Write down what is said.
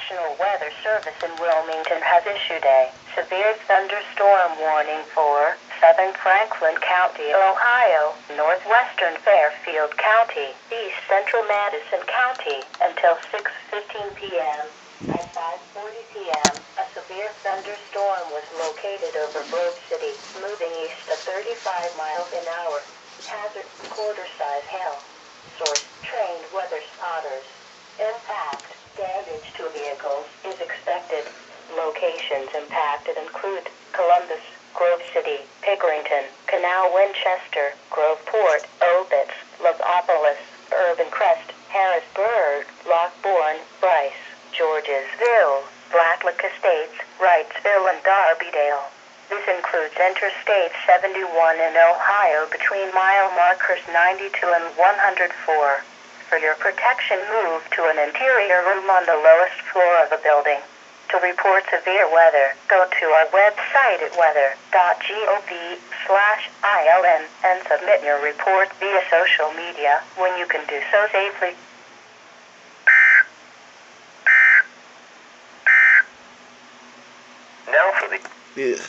National Weather Service in Wilmington has issued a severe thunderstorm warning for southern Franklin County, Ohio, northwestern Fairfield County, east central Madison County, until 6:15 p.m. At 5:40 p.m., a severe thunderstorm was located over Grove City, moving east at 35 miles an hour. Hazard: quarter-size hail. Source: trained weather spotters. Impact: damage to vehicles is expected. Locations impacted include Columbus, Grove City, Pickerington, Canal Winchester, Groveport, Opitz, Lovopolis, Urban Crest, Harrisburg, Lockbourne, Bryce, Georgesville, Blacklick Estates, Wrightsville, and Darbydale. This includes Interstate 71 in Ohio between mile markers 92 and 104. For your protection, move to an interior room on the lowest floor of the building. To report severe weather, go to our website at weather.gov/ILN and submit your report via social media when you can do so safely. Now for the... Yeah.